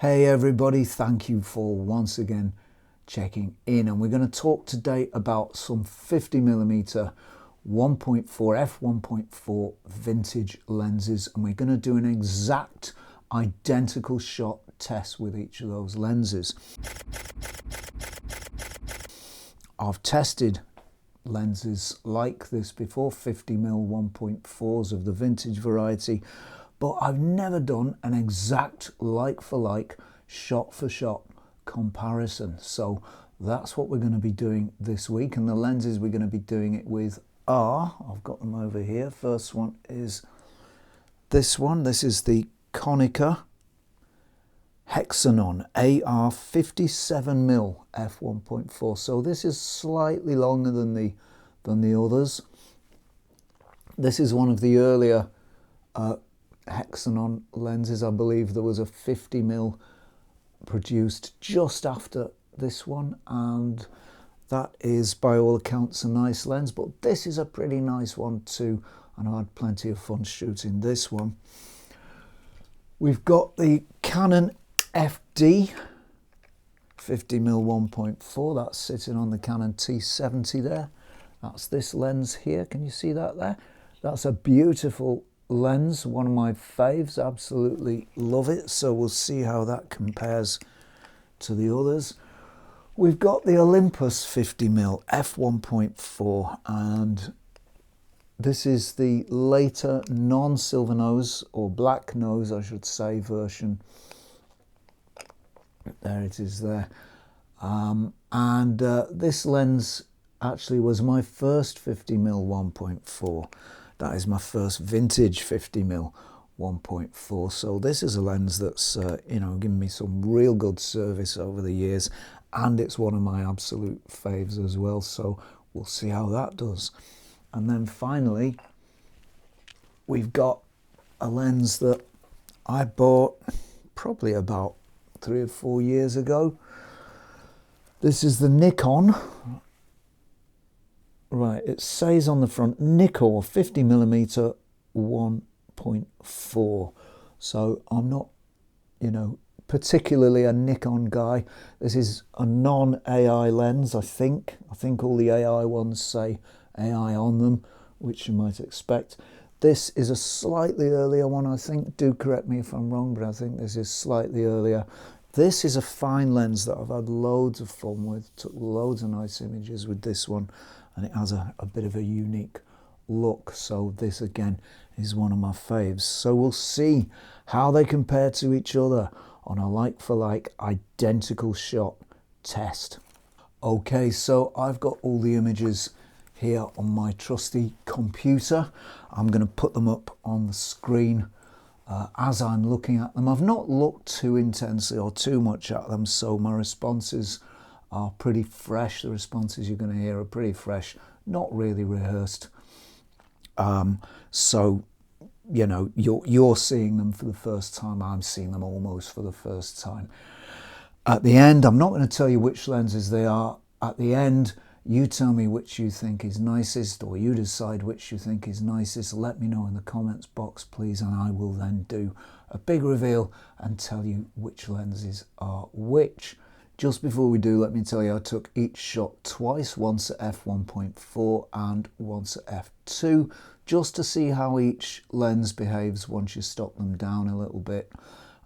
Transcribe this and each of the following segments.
Hey everybody, thank you for once again checking in, and we're going to talk today about some 50mm 1.4 f1.4 vintage lenses, and we're going to do an exact identical shot test with each of those lenses. I've tested lenses like this before, 50mm 1.4s of the vintage variety, but I've never done an exact like-for-like, shot-for-shot comparison. So that's what we're going to be doing this week, and the lenses we're going to be doing it with are, I've got them over here. First one is this one. This is the Konica Hexanon AR 57mm f1.4. So this is slightly longer than the others. This is one of the earlier Hexanon lenses. I believe there was a 50mm produced just after this one, and that is by all accounts a nice lens, but this is a pretty nice one too, and I had plenty of fun shooting this one. We've got the Canon FD 50mm 1.4, that's sitting on the Canon T70 there. That's this lens here, can you see that there? That's a beautiful lens, one of my faves, absolutely love it. So we'll see how that compares to the others. We've got the Olympus 50mm f1.4, and this is the later non-silver nose, or black nose I should say, version. There it is there. This lens actually was my first 50mm 1.4. That is my first vintage 50mm 1.4. So this is a lens that's given me some real good service over the years, and it's one of my absolute faves as well. So we'll see how that does. And then finally, we've got a lens that I bought probably about 3 or 4 years ago. This is the Nikon. Right, it says on the front Nikkor 50mm 1.4. So I'm not, particularly a Nikon guy. This is a non-AI lens, I think. I think all the AI ones say AI on them, which you might expect. This is a slightly earlier one, I think. Do correct me if I'm wrong, but I think this is slightly earlier. This is a fine lens that I've had loads of fun with. Took loads of nice images with this one, and it has a bit of a unique look. So this again is one of my faves. So we'll see how they compare to each other on a like-for-like identical shot test. Okay, so I've got all the images here on my trusty computer. I'm going to put them up on the screen as I'm looking at them. I've not looked too intensely or too much at them, so my responses are pretty fresh. The responses you're going to hear are pretty fresh, not really rehearsed. So you're seeing them for the first time. I'm seeing them almost for the first time. At the end, I'm not going to tell you which lenses they are. At the end, you tell me which you think is nicest, or you decide which you think is nicest. Let me know in the comments box, please, and I will then do a big reveal and tell you which lenses are which. Just before we do, let me tell you I took each shot twice, once at f1.4 and once at f2, just to see how each lens behaves once you stop them down a little bit.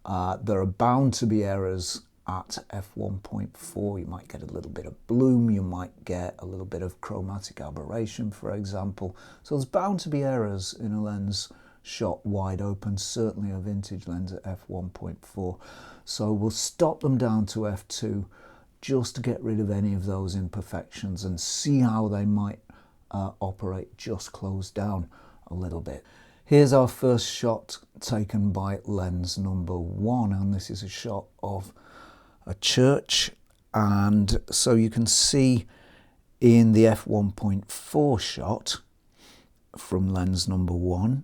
There are bound to be errors at f1.4. You might get a little bit of bloom, you might get a little bit of chromatic aberration, for example. So there's bound to be errors in a lens shot wide open, certainly a vintage lens at f1.4. So we'll stop them down to f2 just to get rid of any of those imperfections and see how they might operate just closed down a little bit. Here's our first shot taken by lens number 1, and this is a shot of a church, and so you can see in the f1.4 shot from lens number 1,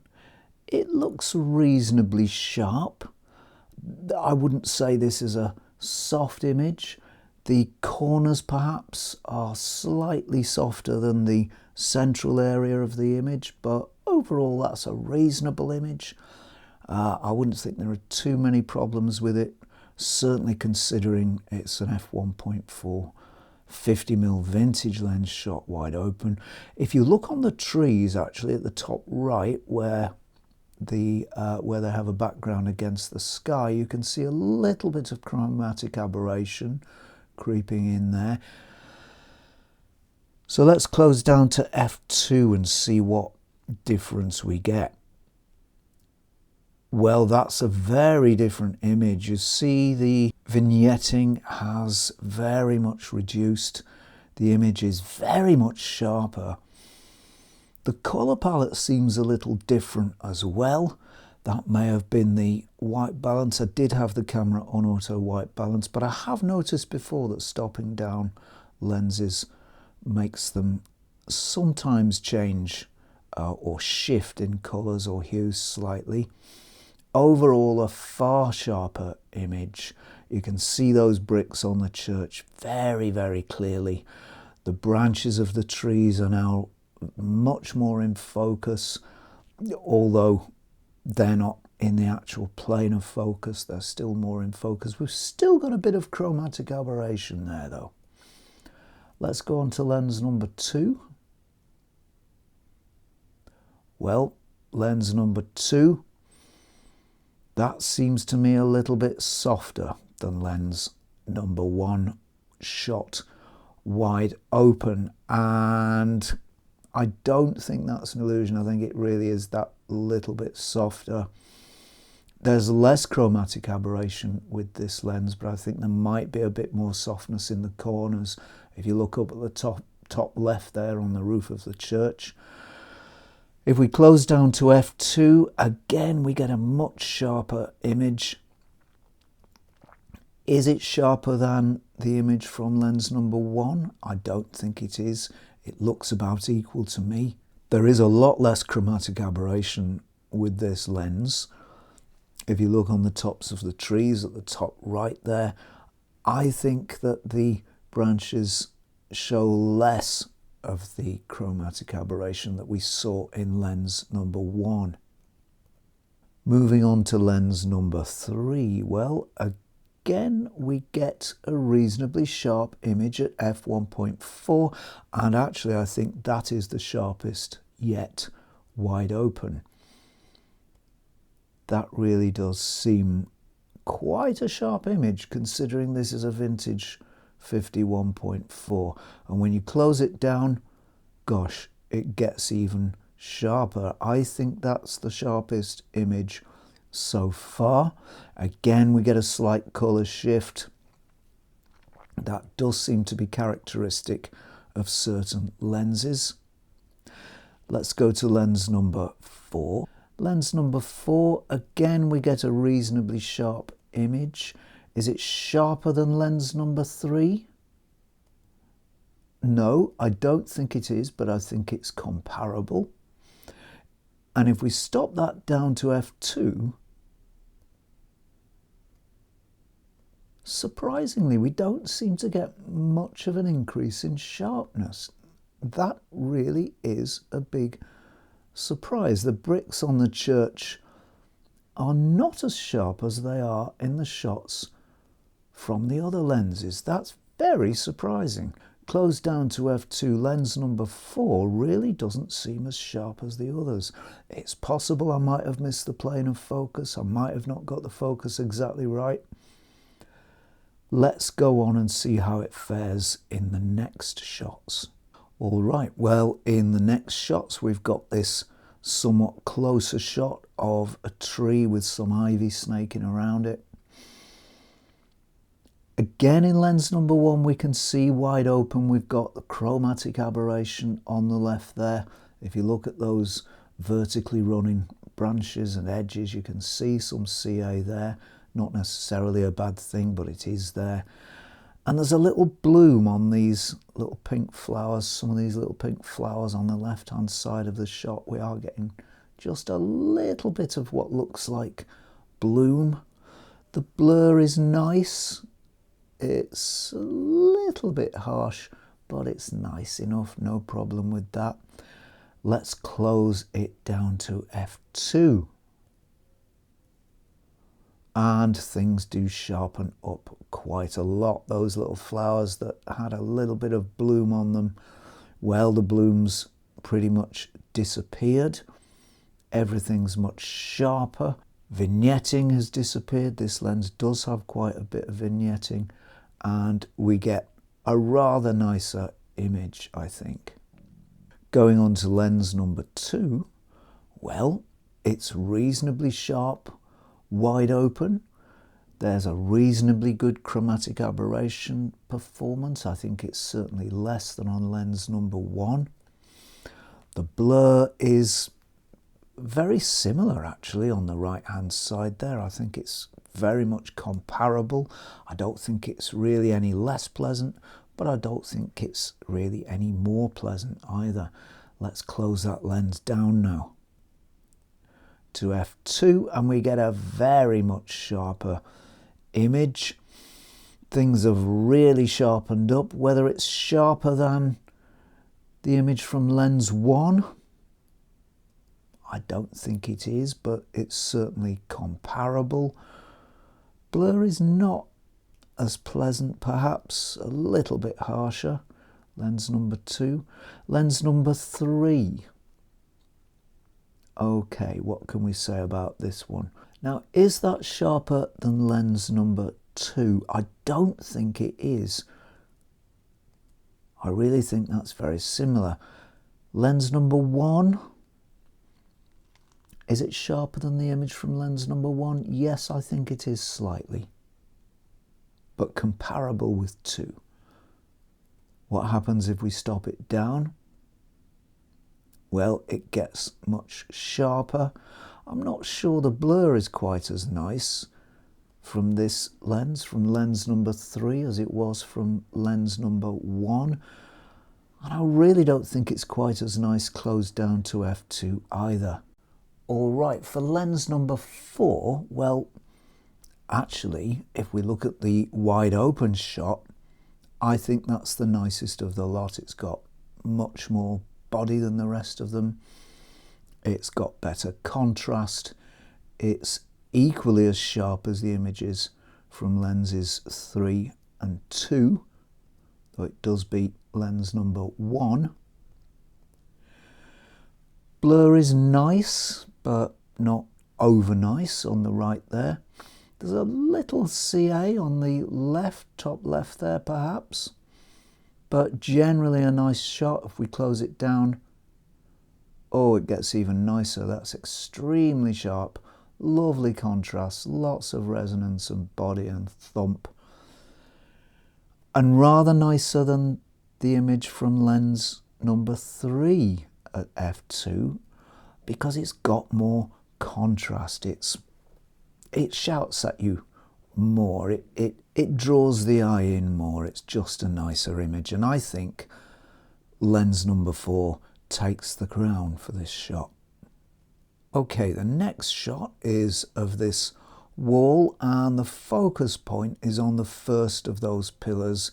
it looks reasonably sharp. I wouldn't say this is a soft image. The corners perhaps are slightly softer than the central area of the image, but overall that's a reasonable image. I wouldn't think there are too many problems with it. certainly considering it's an f1.4 50mm vintage lens shot wide open. If you look on the trees, actually at the top right, where they have a background against the sky, you can see a little bit of chromatic aberration creeping in there. So let's close down to f2 and see what difference we get. Well, that's a very different image. You see the vignetting has very much reduced. The image is very much sharper. The colour palette seems a little different as well. That may have been the white balance. I did have the camera on auto white balance, but I have noticed before that stopping down lenses makes them sometimes change or shift in colours or hues slightly. Overall, a far sharper image. You can see those bricks on the church very, very clearly. The branches of the trees are now much more in focus, although they're not in the actual plane of focus, they're still more in focus. We've still got a bit of chromatic aberration there though. Let's go on to lens number 2. Well, lens number 2, that seems to me a little bit softer than lens number 1 shot wide open, and I don't think that's an illusion. I think it really is that little bit softer. There's less chromatic aberration with this lens, but I think there might be a bit more softness in the corners. If you look up at the top left there on the roof of the church. If we close down to f2, again we get a much sharper image. Is it sharper than the image from lens number 1? I don't think it is. It looks about equal to me. There is a lot less chromatic aberration with this lens. If you look on the tops of the trees at the top right there, I think that the branches show less of the chromatic aberration that we saw in lens number 1. Moving on to lens number 3, well, again we get a reasonably sharp image at f1.4, and actually I think that is the sharpest yet wide open. That really does seem quite a sharp image considering this is a vintage 51.4, and when you close it down, gosh, it gets even sharper. I think that's the sharpest image so far. Again, we get a slight colour shift. That does seem to be characteristic of certain lenses. Let's go to lens number 4. Lens number 4, again we get a reasonably sharp image. Is it sharper than lens number 3? No, I don't think it is, but I think it's comparable. And if we stop that down to f2, surprisingly, we don't seem to get much of an increase in sharpness. That really is a big surprise. The bricks on the church are not as sharp as they are in the shots from the other lenses. That's very surprising. Close down to f2, lens number 4 really doesn't seem as sharp as the others. It's possible I might have missed the plane of focus. I might have not got the focus exactly right. Let's go on and see how it fares in the next shots. All right, well, in the next shots we've got this somewhat closer shot of a tree with some ivy snaking around it. Again, in lens number 1, we can see wide open, we've got the chromatic aberration on the left there. If you look at those vertically running branches and edges, you can see some CA there. Not necessarily a bad thing, but it is there. And there's a little bloom on these little pink flowers, some of these little pink flowers on the left-hand side of the shot. We are getting just a little bit of what looks like bloom. The blur is nice. It's a little bit harsh, but it's nice enough, no problem with that. Let's close it down to f2. and things do sharpen up quite a lot. Those little flowers that had a little bit of bloom on them, well, the blooms pretty much disappeared. Everything's much sharper. Vignetting has disappeared. This lens does have quite a bit of vignetting, and we get a rather nicer image, I think. Going on to lens number 2, well, it's reasonably sharp, wide open. There's a reasonably good chromatic aberration performance. I think it's certainly less than on lens number 1. The blur is very similar actually on the right hand side there. I think it's very much comparable. I don't think it's really any less pleasant, but I don't think it's really any more pleasant either. Let's close that lens down now to f2 and we get a very much sharper image. Things have really sharpened up. Whether it's sharper than the image from lens 1, I don't think it is, but it's certainly comparable. Blur is not as pleasant, perhaps a little bit harsher. Lens number 2. Lens number 3. Okay, what can we say about this one? Now, is that sharper than lens number 2? I don't think it is. I really think that's very similar. Lens number 1. Is it sharper than the image from lens number 1? Yes, I think it is slightly, but comparable with 2. What happens if we stop it down? Well, it gets much sharper. I'm not sure the blur is quite as nice from this lens, from lens number 3, as it was from lens number 1. And I really don't think it's quite as nice closed down to f2 either. All right, for lens number 4, well, actually, if we look at the wide open shot, I think that's the nicest of the lot. It's got much more body than the rest of them. It's got better contrast. It's equally as sharp as the images from lenses 3 and 2, though it does beat lens number 1. Blur is nice, but not over nice on the right there. There's a little CA on the left, top left there perhaps, but generally a nice shot. If we close it down, oh, it gets even nicer. That's extremely sharp, lovely contrast, lots of resonance and body and thump, and rather nicer than the image from lens number 3 at f2, because it's got more contrast. It shouts at you more. It draws the eye in more. It's just a nicer image, and I think lens number 4 takes the crown for this shot. Okay, the next shot is of this wall, and the focus point is on the first of those pillars,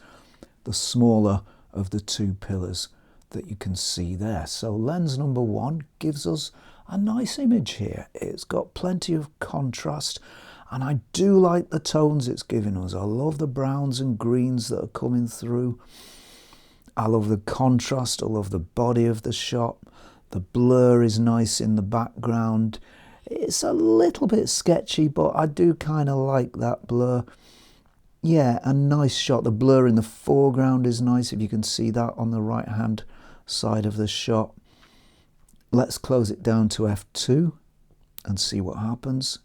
the smaller of the 2 pillars that you can see there. So lens number 1 gives us a nice image here. It's got plenty of contrast, and I do like the tones it's giving us. I love the browns and greens that are coming through. I love the contrast. I love the body of the shot. The blur is nice in the background. It's a little bit sketchy, but I do kind of like that blur. Yeah, a nice shot. The blur in the foreground is nice, if you can see that on the right hand side of the shot. Let's close it down to f2 and see what happens.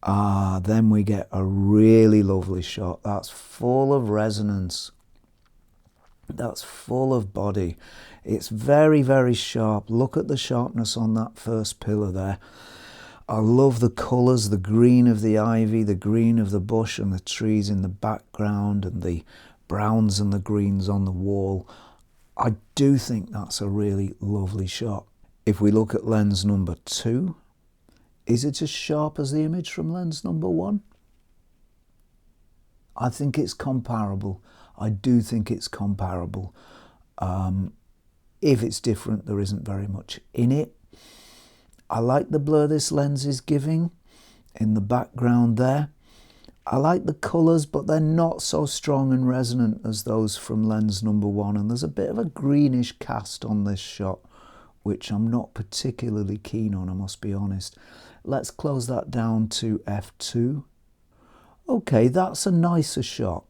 Then we get a really lovely shot. That's full of resonance. That's full of body. It's very, very sharp. Look at the sharpness on that first pillar there. I love the colours, the green of the ivy, the green of the bush and the trees in the background, and the browns and the greens on the wall. I do think that's a really lovely shot. If we look at lens number 2, is it as sharp as the image from lens number 1? I think it's comparable. I do think it's comparable. If it's different, there isn't very much in it. I like the blur this lens is giving. in the background there. I like the colours, but they're not so strong and resonant as those from lens number 1, and there's a bit of a greenish cast on this shot, which I'm not particularly keen on, I must be honest. Let's close that down to f2. Okay, that's a nicer shot.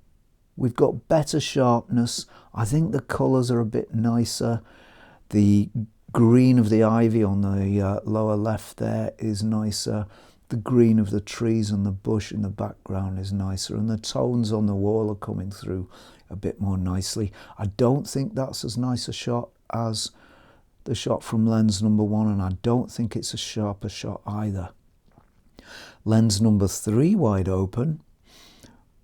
We've got better sharpness. I think the colours are a bit nicer. The green of the ivy on the lower left there is nicer. The green of the trees and the bush in the background is nicer, and the tones on the wall are coming through a bit more nicely. I don't think that's as nice a shot as the shot from lens number 1, and I don't think it's a sharper shot either. Lens number 3 wide open.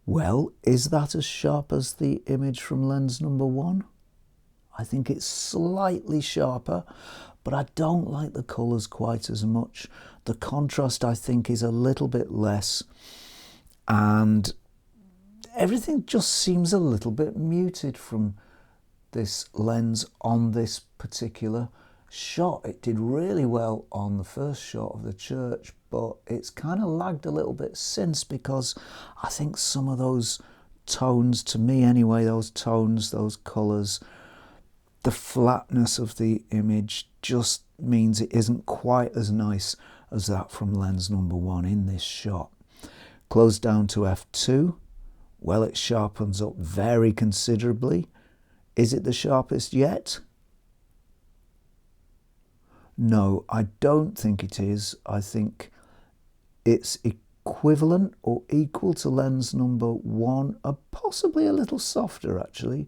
Well, is that as sharp as the image from lens number 1? I think it's slightly sharper, but I don't like the colours quite as much. The contrast, I think, is a little bit less, and everything just seems a little bit muted from this lens on this particular shot. It did really well on the first shot of the church, but it's kind of lagged a little bit since, because I think some of those tones, to me anyway, those tones, those colours, the flatness of the image just means it isn't quite as nice as that from lens number 1 in this shot. Close down to f2. Well, it sharpens up very considerably. Is it the sharpest yet? No, I don't think it is. I think it's equivalent or equal to lens number 1, possibly a little softer actually,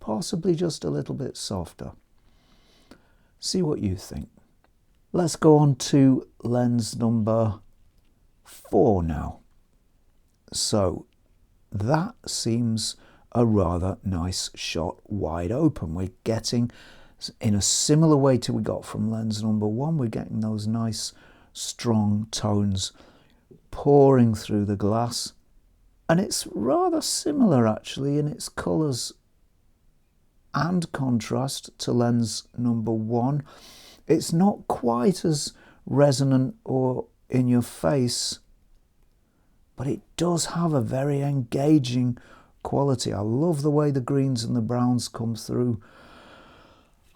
possibly just a little bit softer. See what you think. Let's go on to lens number 4 now. So that seems a rather nice shot wide open. We're getting, in a similar way to we got from lens number 1, we're getting those nice strong tones pouring through the glass, and it's rather similar actually in its colours and contrast to lens number 1. It's not quite as resonant or in your face, but it does have a very engaging quality. I love the way the greens and the browns come through.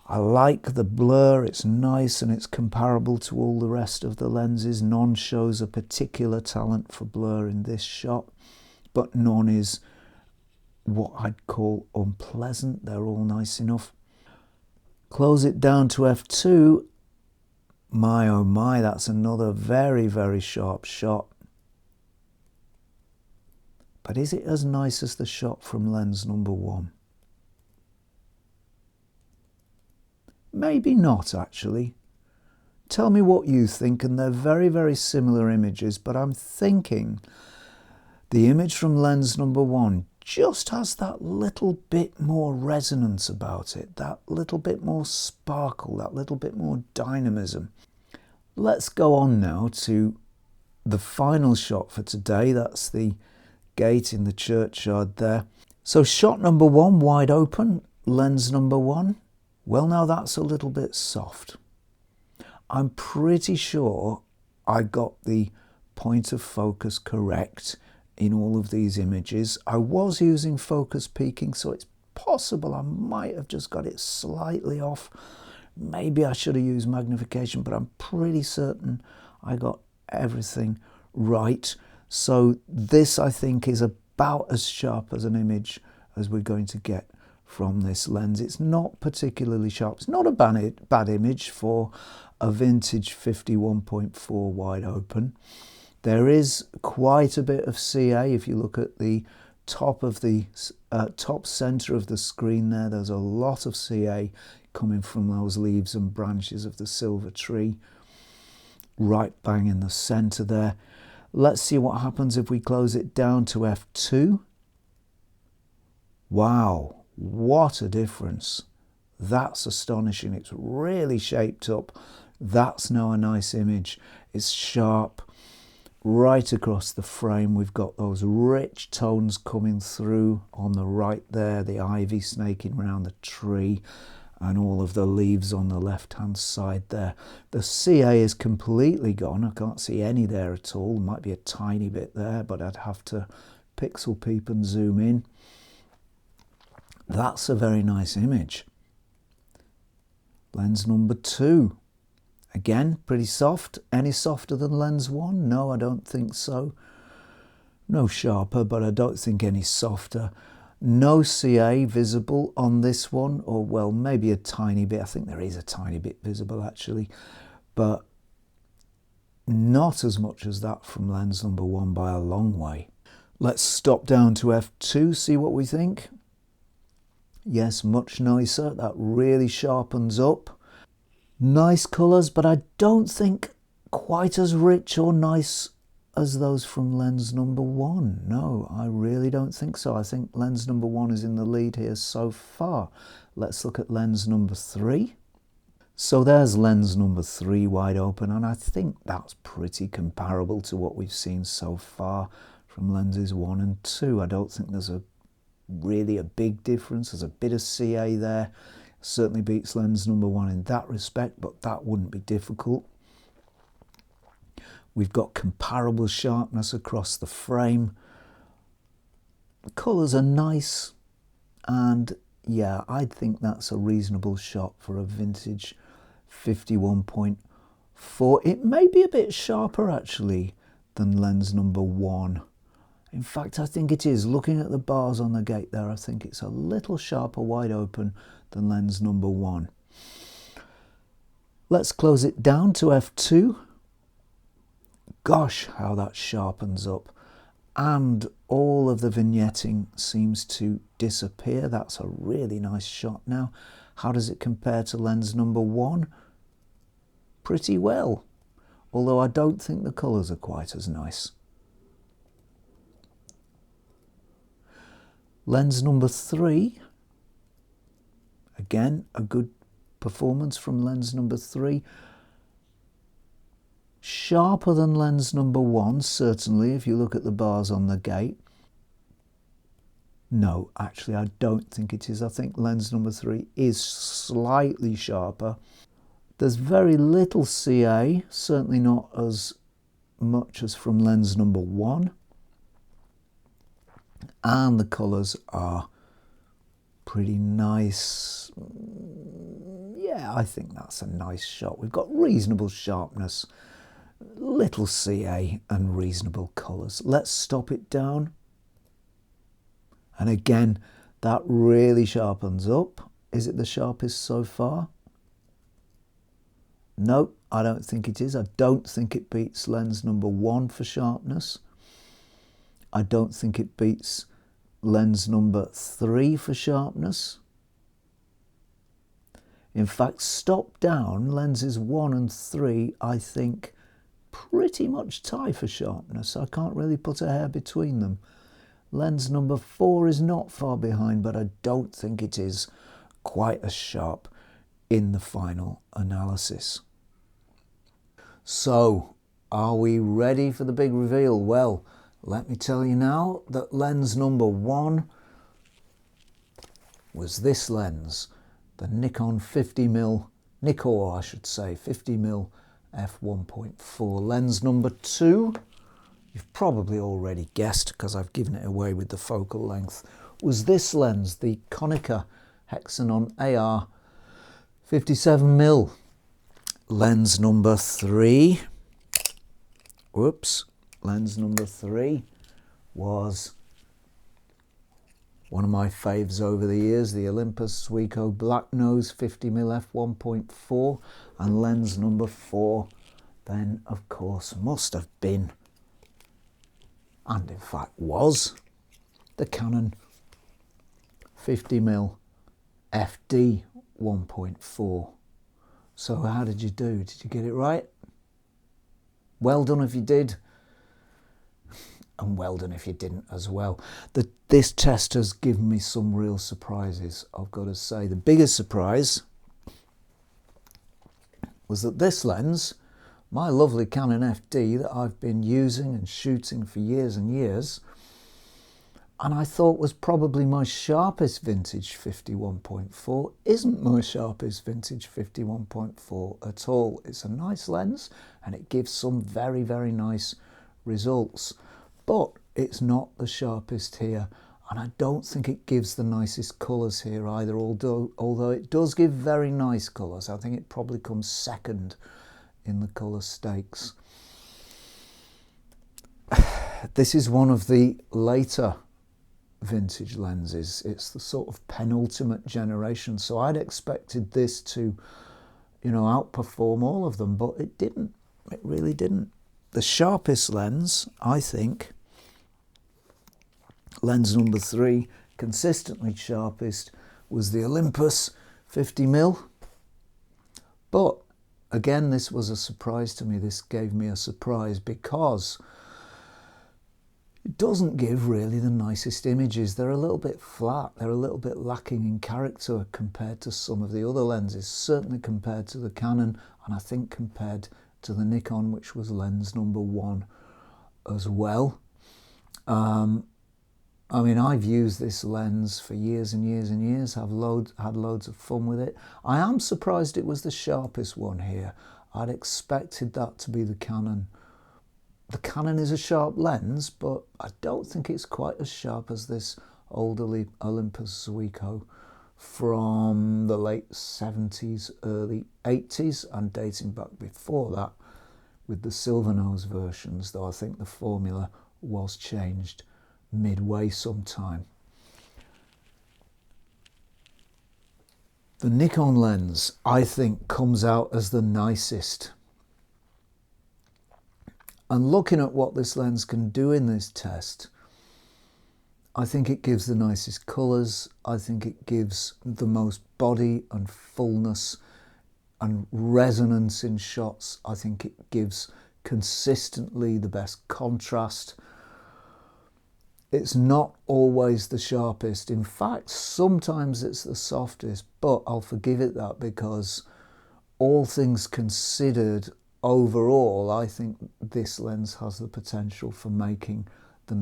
I like the blur, it's nice and it's comparable to all the rest of the lenses. None shows a particular talent for blur in this shot, but none is what I'd call unpleasant. They're all nice enough. Close it down to f2. My oh my, that's another very, very sharp shot. But is it as nice as the shot from lens number 1? Maybe not actually. Tell me what you think, and they're very, very similar images, but I'm thinking the image from lens number 1 just has that little bit more resonance about it, that little bit more sparkle, that little bit more dynamism. Let's go on now to the final shot for today. That's the gate in the churchyard there. So shot number 1 wide open, lens number 1. Well, now that's a little bit soft. I'm pretty sure I got the point of focus correct in all of these images. I was using focus peaking, so it's possible I might have just got it slightly off. Maybe I should have used magnification, but I'm pretty certain I got everything right. So this, I think, is about as sharp as an image as we're going to get from this lens. It's not particularly sharp. It's not a bad image for a vintage 50-1.4 wide open. There is quite a bit of CA. If you look at the top of the top center of the screen there, there's a lot of CA coming from those leaves and branches of the silver tree, right bang in the center there. Let's see what happens if we close it down to f2. Wow, what a difference. That's astonishing. It's really shaped up. That's now a nice image. It's sharp. Right across the frame, we've got those rich tones coming through on the right there, the ivy snaking around the tree, and all of the leaves on the left hand side there. The CA is completely gone. I can't see any there at all. There might be a tiny bit there, but I'd have to pixel peep and zoom in. That's a very nice image. Lens number 2. Again, pretty soft. Any softer than lens 1? No, I don't think so. No sharper, but I don't think any softer. No CA visible on this one, or well, maybe a tiny bit. I think there is a tiny bit visible actually, but not as much as that from lens number 1 by a long way. Let's stop down to f2, see what we think. Yes, much nicer. That really sharpens up. Nice colours, but I don't think quite as rich or nice as those from lens number 1. No, I really don't think so. I think lens number 1 is in the lead here so far. Let's look at lens number 3. So there's lens number 3 wide open, and I think that's pretty comparable to what we've seen so far from lenses 1 and 2. I don't think there's really a big difference. There's a bit of CA there. Certainly beats lens number 1 in that respect, but that wouldn't be difficult. We've got comparable sharpness across the frame. The colours are nice, and yeah, I think that's a reasonable shot for a vintage 51.4. It may be a bit sharper actually than lens number 1. In fact, I think it is. Looking at the bars on the gate there, I think it's a little sharper wide open than lens number 1. Let's close it down to f2. Gosh, how that sharpens up. And all of the vignetting seems to disappear. That's a really nice shot now. How does it compare to lens number 1? Pretty well. Although I don't think the colours are quite as nice. Lens number 3. Again, a good performance from lens number 3. Sharper than lens number 1, certainly, if you look at the bars on the gate. No, actually, I don't think it is. I think lens number 3 is slightly sharper. There's very little CA, certainly not as much as from lens number 1. And the colours are pretty nice. Yeah, I think that's a nice shot. We've got reasonable sharpness, little CA and reasonable colours. Let's stop it down. And again, that really sharpens up. Is it the sharpest so far? No, I don't think it is. I don't think it beats lens number 1 for sharpness. I don't think it beats lens number 3 for sharpness. In fact, stop down, lenses 1 and 3, I think, pretty much tie for sharpness. I can't really put a hair between them. Lens number 4 is not far behind, but I don't think it is quite as sharp in the final analysis. So, are we ready for the big reveal? Well, let me tell you now that lens number 1 was this lens, the Nikon 50mm, Nikkor I should say, 50mm f1.4. Lens number 2, you've probably already guessed because I've given it away with the focal length, was this lens, the Konica Hexanon AR 57mm. Lens number 3, whoops, lens number 3 was one of my faves over the years, the Olympus Zuiko Black Nose 50mm f1.4, and lens number 4 then of course must have been, and in fact was, the Canon 50mm FD 1.4. So how did you do? Did you get it right? Well done if you did, and well done if you didn't as well. This test has given me some real surprises, I've got to say. The biggest surprise was that this lens, my lovely Canon FD that I've been using and shooting for years and years, and I thought was probably my sharpest vintage 51.4 isn't my sharpest vintage 51.4 at all. It's a nice lens and it gives some very, very nice results, but it's not the sharpest here, and I don't think it gives the nicest colours here either, although it does give very nice colours. I think it probably comes second in the colour stakes. This is one of the later vintage lenses. It's the sort of penultimate generation, so I'd expected this to, you know, outperform all of them, but it didn't. It really didn't. The sharpest lens, I think, lens number 3, consistently sharpest, was the Olympus 50mm. But again, this was a surprise to me. This gave me a surprise because it doesn't give really the nicest images. They're a little bit flat. They're a little bit lacking in character compared to some of the other lenses, certainly compared to the Canon, and I think compared to the Nikon, which was lens number 1 as well. I mean, I've used this lens for years and years and years. I've had loads of fun with it. I am surprised it was the sharpest one here. I'd expected that to be the Canon. The Canon is a sharp lens, but I don't think it's quite as sharp as this old Olympus Zuiko from the late 70s, early 80s, and dating back before that with the silver nose versions, though I think the formula was changed midway sometime. The Nikon lens, I think, comes out as the nicest. And looking at what this lens can do in this test, I think it gives the nicest colours. I think it gives the most body and fullness and resonance in shots. I think it gives consistently the best contrast. It's not always the sharpest. In fact, sometimes it's the softest, but I'll forgive it that because all things considered, overall, I think this lens has the potential for making the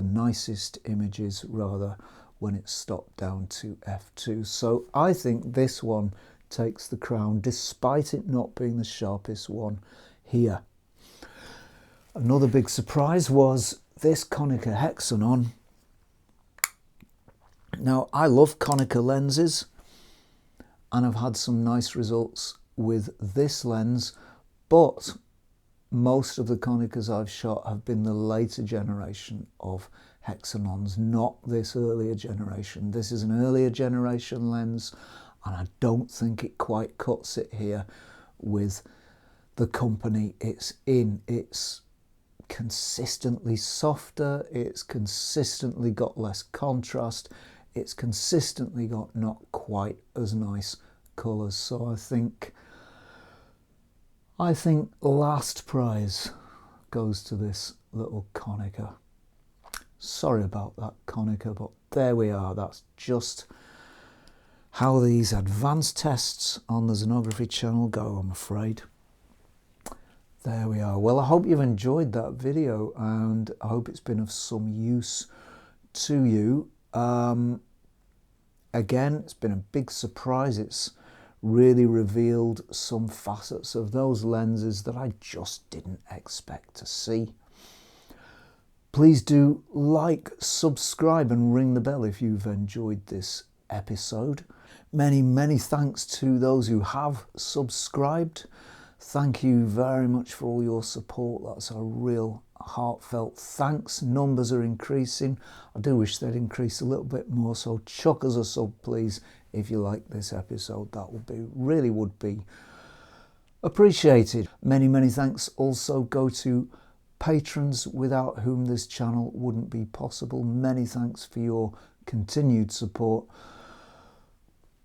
nicest images rather when it's stopped down to f2. So I think this one takes the crown despite it not being the sharpest one here. Another big surprise was this Konica Hexanon. Now, I love Konica lenses and I've had some nice results with this lens, but most of the Konicas I've shot have been the later generation of Hexanons, not this earlier generation. This is an earlier generation lens and I don't think it quite cuts it here with the company it's in. It's consistently softer, it's consistently got less contrast, it's consistently got not quite as nice colours. So I think last prize goes to this little Konica. Sorry about that, Konica, but there we are. That's just how these advanced tests on the Xenography channel go, I'm afraid. There we are. Well, I hope you've enjoyed that video and I hope it's been of some use to you. Again, it's been a big surprise. It's really revealed some facets of those lenses that I just didn't expect to see. Please do like, subscribe and ring the bell if you've enjoyed this episode. Many, many thanks to those who have subscribed. Thank you very much for all your support. That's a real heartfelt thanks. Numbers are increasing. I do wish they'd increase a little bit more, so chuck us a sub please if you like this episode. That really would be appreciated. Many, many thanks also go to patrons without whom this channel wouldn't be possible. Many thanks for your continued support.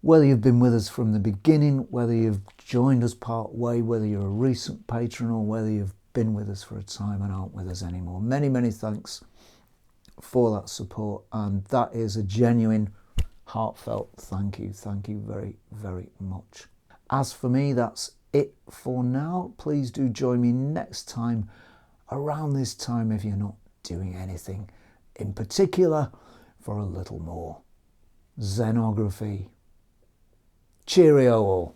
Whether you've been with us from the beginning, whether you've joined us part way, whether you're a recent patron or whether you've been with us for a time and aren't with us anymore. Many, many thanks for that support, and that is a genuine, heartfelt thank you. Thank you very, very much. As for me, that's it for now. Please do join me next time around this time if you're not doing anything in particular for a little more xenography. Cheerio all.